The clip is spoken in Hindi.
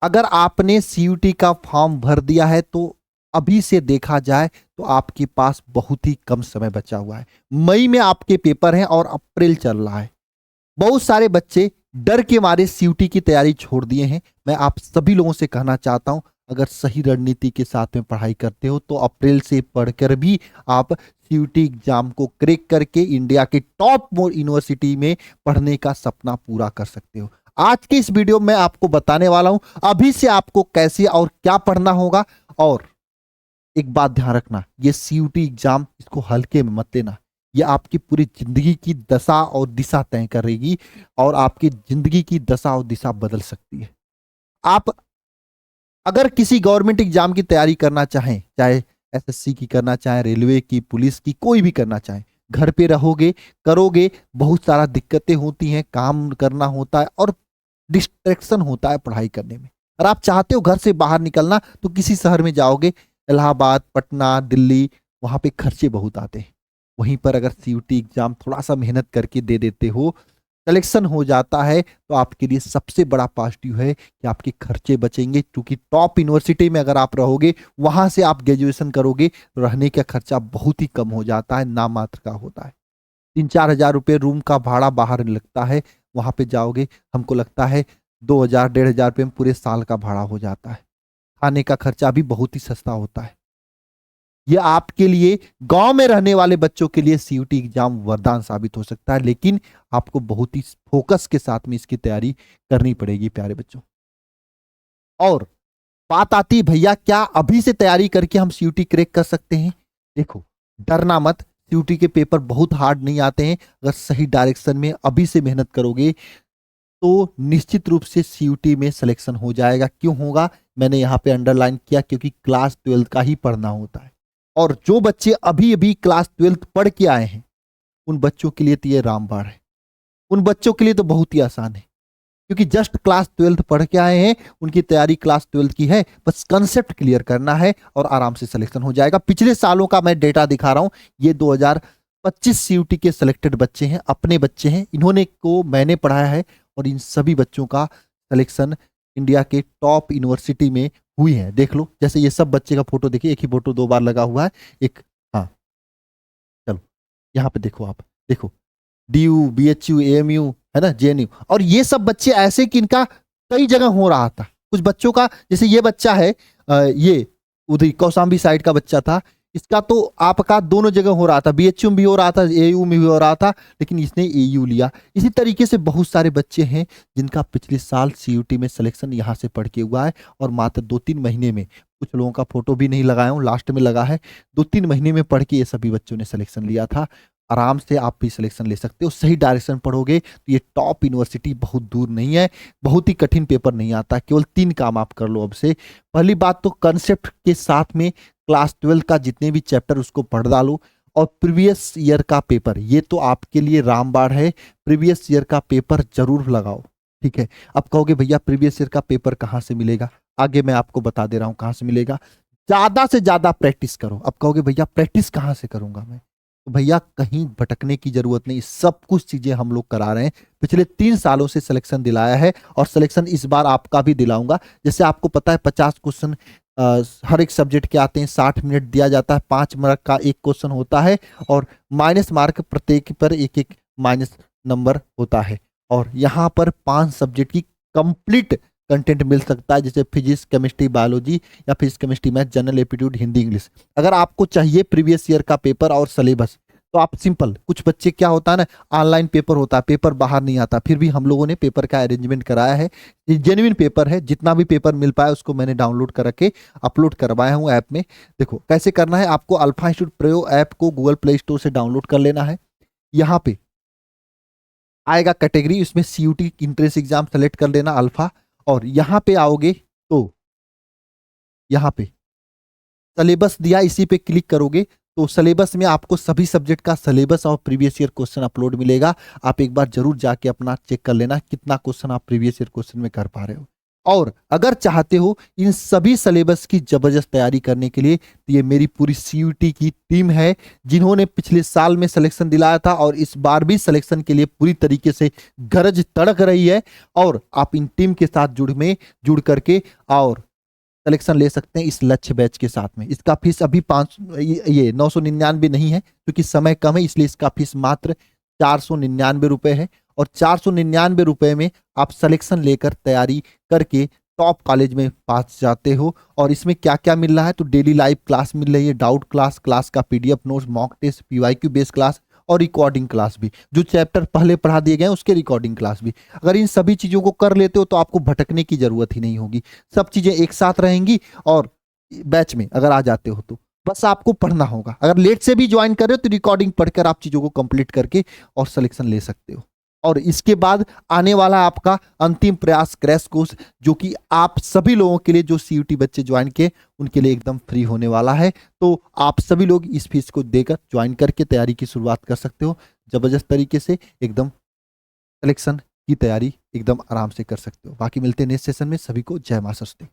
अगर आपने सीयूटी का फॉर्म भर दिया है तो अभी से देखा जाए तो आपके पास बहुत ही कम समय बचा हुआ है। मई में आपके पेपर हैं और अप्रैल चल रहा है। बहुत सारे बच्चे डर के मारे सीयूटी की तैयारी छोड़ दिए हैं। मैं आप सभी लोगों से कहना चाहता हूं, अगर सही रणनीति के साथ में पढ़ाई करते हो तो अप्रैल से पढ़कर भी आप सीयूटी एग्जाम को क्रैक करके इंडिया के टॉप यूनिवर्सिटी में पढ़ने का सपना पूरा कर सकते हो। आज के इस वीडियो में आपको बताने वाला हूं अभी से आपको कैसे और क्या पढ़ना होगा। और एक बात ध्यान रखना, ये सीयूटी एग्जाम इसको हल्के में मत लेना। ये आपकी पूरी जिंदगी की दशा और दिशा तय करेगी और आपकी जिंदगी की दशा और दिशा बदल सकती है। आप अगर किसी गवर्नमेंट एग्जाम की तैयारी करना चाहें, चाहे एसएससी की करना चाहें, रेलवे की, पुलिस की, कोई भी करना चाहें, घर पे रहोगे करोगे, बहुत सारा दिक्कतें होती हैं, काम करना होता है और डिस्ट्रैक्शन होता है पढ़ाई करने में। और आप चाहते हो घर से बाहर निकलना तो किसी शहर में जाओगे, इलाहाबाद, पटना, दिल्ली, वहां पे खर्चे बहुत आते हैं। वहीं पर अगर सीयूटी एग्जाम थोड़ा सा मेहनत करके दे देते हो, सिलेक्शन हो जाता है, तो आपके लिए सबसे बड़ा पॉजिटिव है कि आपके खर्चे बचेंगे। क्योंकि टॉप यूनिवर्सिटी में अगर आप रहोगे, वहां से आप ग्रेजुएशन करोगे तो रहने का खर्चा बहुत ही कम हो जाता है, नाम मात्र का होता है। 3-4 हज़ार रुपये रूम का भाड़ा बाहर लगता है, वहां पे जाओगे हमको लगता है 2,000-1,500 रुपये में पूरे साल का भाड़ा हो जाता है। खाने का खर्चा भी बहुत ही सस्ता होता है। ये आपके लिए, गांव में रहने वाले बच्चों के लिए सीयूटी एग्जाम वरदान साबित हो सकता है, लेकिन आपको बहुत ही फोकस के साथ में इसकी तैयारी करनी पड़ेगी प्यारे बच्चों। और बात आती है भैया क्या अभी से तैयारी करके हम सीयूटी क्रैक कर सकते हैं? देखो, डरना मत, सीयूटी के पेपर बहुत हार्ड नहीं आते हैं। अगर सही डायरेक्शन में अभी से मेहनत करोगे तो निश्चित रूप से सीयूटी में सिलेक्शन हो जाएगा। क्यों होगा, मैंने यहाँ पे अंडरलाइन किया, क्योंकि क्लास 12 का ही पढ़ना होता है। और जो बच्चे अभी अभी क्लास 12 पढ़ के आए हैं उन बच्चों के लिए तो ये रामबाण है। उन बच्चों के लिए तो बहुत ही आसान है, क्योंकि जस्ट क्लास 12 पढ़ के आए हैं, उनकी तैयारी क्लास 12 की है, बस कंसेप्ट क्लियर करना है और आराम से सिलेक्शन हो जाएगा। पिछले सालों का मैं डेटा दिखा रहा हूं, ये 2025 सीयूटी के सिलेक्टेड बच्चे हैं, अपने बच्चे हैं, इन्होंने को मैंने पढ़ाया है और इन सभी बच्चों का सिलेक्शन इंडिया के टॉप यूनिवर्सिटी में हुई है। देख लो, जैसे ये सब बच्चे का फोटो देखिए, एक ही फोटो 2 बार लगा हुआ है। एक, हाँ चलो यहाँ पे देखो, आप देखो, DU, BHU, AMU है ना, JNU, और ये सब बच्चे ऐसे कि इनका कई जगह हो रहा था। कुछ बच्चों का, जैसे ये बच्चा है, ये उधर कौशाम्बी साइड का बच्चा था, इसका तो आपका दोनों जगह हो रहा था, BHU में भी हो रहा था, AU में भी हो रहा था, लेकिन इसने AU लिया। इसी तरीके से बहुत सारे बच्चे हैं जिनका पिछले साल सीयूटी में सिलेक्शन यहाँ से पढ़ के हुआ है और मात्र 2-3 महीने में, कुछ लोगों का फोटो भी नहीं लगाया हूँ, लास्ट में लगा है, 2-3 महीने में पढ़ के ये सभी बच्चों ने सिलेक्शन लिया था। आराम से आप भी सिलेक्शन ले सकते हो, सही डायरेक्शन पढ़ोगे तो ये टॉप यूनिवर्सिटी बहुत दूर नहीं है, बहुत ही कठिन पेपर नहीं आता, केवल 3 काम आप कर लो अब से। पहली बात तो कंसेप्ट के साथ में क्लास 12 का जितने भी चैप्टर उसको पढ़ डालो, और प्रीवियस ईयर का पेपर, ये तो आपके लिए रामबाण है, प्रीवियस ईयर का पेपर जरूर लगाओ। ठीक है, अब कहोगे भैया प्रीवियस ईयर का पेपर कहाँ से मिलेगा, आगे मैं आपको बता दे रहा हूँ कहाँ से मिलेगा। ज्यादा से ज्यादा प्रैक्टिस करो। अब कहोगे भैया प्रैक्टिस कहाँ से करूंगा मैं, तो भैया कहीं भटकने की जरूरत नहीं, सब कुछ चीजें हम लोग करा रहे हैं। पिछले 3 सालों से सिलेक्शन दिलाया है और सिलेक्शन इस बार आपका भी दिलाऊंगा। जैसे आपको पता है 50 क्वेश्चन हर एक सब्जेक्ट के आते हैं, 60 मिनट दिया जाता है, 5 मार्क का एक क्वेश्चन होता है और माइनस मार्क प्रत्येक पर एक एक माइनस नंबर होता है। और यहाँ पर 5 सब्जेक्ट की कंप्लीट कंटेंट मिल सकता है, जैसे फिजिक्स, केमिस्ट्री, बायोलॉजी या physics, chemistry, math, general aptitude, Hindi, English. अगर आपको चाहिए प्रीवियस ईयर का पेपर और सिलेबस, तो आप सिंपल, कुछ बच्चे क्या होता है ना, ऑनलाइन पेपर होता है, पेपर बाहर नहीं आता, फिर भी हम लोगों ने पेपर का अरेंजमेंट कराया है। ये जेन्युइन पेपर है, जितना भी पेपर मिल पाया उसको मैंने डाउनलोड करके अपलोड करवाया हूँ ऐप में। देखो कैसे करना है, आपको अल्फा इंस्टीट्यूट प्रयो ऐप को गूगल प्ले स्टोर से डाउनलोड कर लेना है। यहाँ पे आएगा कैटेगरी, उसमें सीयूटी इंट्रेंस एग्जाम सेलेक्ट कर लेना अल्फा, और यहाँ पे आओगे तो यहाँ पे सिलेबस दिया, इसी पे क्लिक करोगे तो सिलेबस में आपको सभी सब्जेक्ट का सिलेबस और प्रीवियस ईयर क्वेश्चन अपलोड मिलेगा। आप एक बार जरूर जाके अपना चेक कर लेना कितना क्वेश्चन आप प्रीवियस ईयर क्वेश्चन में कर पा रहे हो। और अगर चाहते हो इन सभी सिलेबस की जबरदस्त तैयारी करने के लिए, तो ये मेरी पूरी सीयूटी की टीम है, जिन्होंने पिछले साल में सिलेक्शन दिलाया था और इस बार भी सिलेक्शन के लिए पूरी तरीके से गरज तड़क रही है। और आप इन टीम के साथ जुड़ करके और सिलेक्शन ले सकते हैं इस लक्ष्य बैच के साथ में। इसका फीस अभी 999 नहीं है, क्योंकि समय कम है, इसलिए इसका फीस मात्र 499 रुपए है। और 499 रुपए में आप सिलेक्शन लेकर तैयारी करके टॉप कॉलेज में पास जाते हो। और इसमें क्या क्या मिल रहा है, तो डेली लाइव क्लास मिल रही है, डाउट क्लास, क्लास का PDF notes, mock test, PYQ based class और रिकॉर्डिंग क्लास भी, जो चैप्टर पहले पढ़ा दिए गए हैं उसके रिकॉर्डिंग क्लास भी। अगर इन सभी चीजों को कर लेते हो तो आपको भटकने की जरूरत ही नहीं होगी, सब चीजें एक साथ रहेंगी। और बैच में अगर आ जाते हो तो बस आपको पढ़ना होगा। अगर लेट से भी ज्वाइन कर रहे हो तो रिकॉर्डिंग पढ़कर आप चीजों को कंप्लीट करके और सिलेक्शन ले सकते हो। और इसके बाद आने वाला आपका अंतिम प्रयास क्रैश कोर्स, जो कि आप सभी लोगों के लिए, जो सीयूटी बच्चे ज्वाइन किए उनके लिए एकदम फ्री होने वाला है। तो आप सभी लोग इस फीस को देकर ज्वाइन करके तैयारी की शुरुआत कर सकते हो। जबरदस्त तरीके से एकदम सिलेक्शन की तैयारी एकदम आराम से कर सकते हो। बाकी मिलते हैं नेक्स्ट सेशन में। सभी को जय मां सरस्वती।